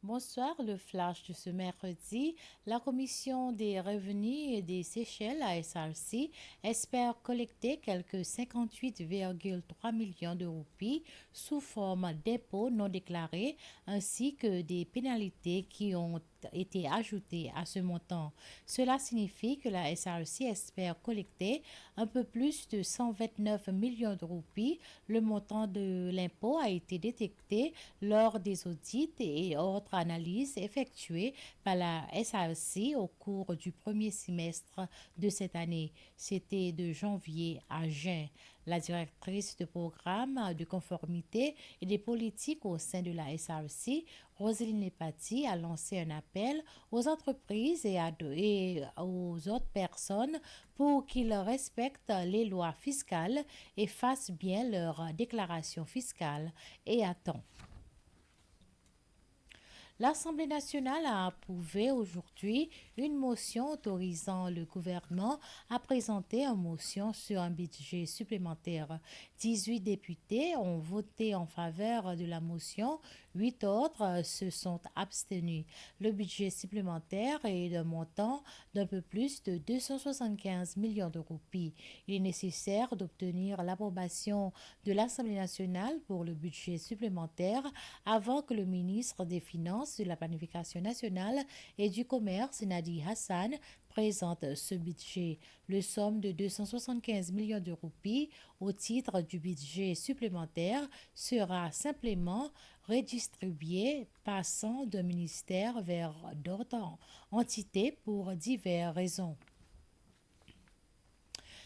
Bonsoir, le flash de ce mercredi. La Commission des revenus et des Seychelles, ASRC, espère collecter quelques 58,3 millions de roupies sous forme d'impôts non déclarés ainsi que des pénalités qui ont été ajoutées à ce montant. Cela signifie que la SRC espère collecter un peu plus de 129 millions de roupies. Le montant de l'impôt a été détecté lors des audits et autres analyses effectuées par la SRC au cours du premier semestre de cette année. C'était de janvier à juin. La directrice de programme de conformité et des politiques au sein de la SRC, Roselyne Lepati, a lancé un appel aux entreprises et aux autres personnes pour qu'ils respectent les lois fiscales et fassent bien leur déclaration fiscale et à temps. L'Assemblée nationale a approuvé aujourd'hui une motion autorisant le gouvernement à présenter une motion sur un budget supplémentaire. 18 députés ont voté en faveur de la motion, 8 autres se sont abstenus. Le budget supplémentaire est d'un montant d'un peu plus de 275 millions de roupies. Il est nécessaire d'obtenir l'approbation de l'Assemblée nationale pour le budget supplémentaire avant que le ministre des Finances, de la Planification nationale et du Commerce, Nadi Hassan, présente ce budget. Le somme de 275 millions de roupies au titre du budget supplémentaire sera simplement redistribué, passant d'un ministère vers d'autres entités pour diverses raisons.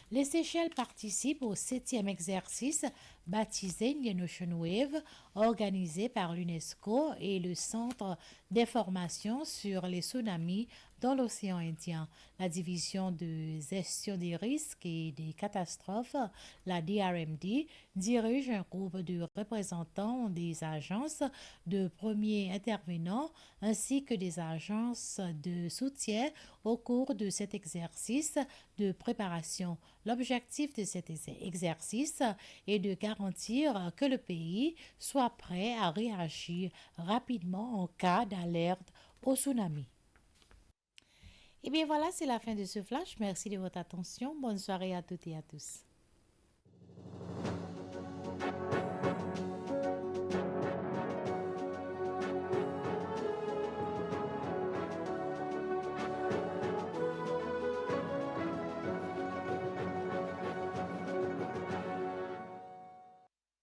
Les Seychelles participent au 7e exercice baptisé Indian Ocean Wave, organisé par l'UNESCO et le Centre d'information sur les tsunamis dans l'océan Indien. La division de gestion des risques et des catastrophes, la DRMD, dirige un groupe de représentants des agences de premiers intervenants ainsi que des agences de soutien au cours de cet exercice de préparation. L'objectif de cet exercice est de garantir que le pays soit prêt à réagir rapidement en cas d'alerte au tsunami. Et bien voilà, c'est la fin de ce flash. Merci de votre attention. Bonne soirée à toutes et à tous.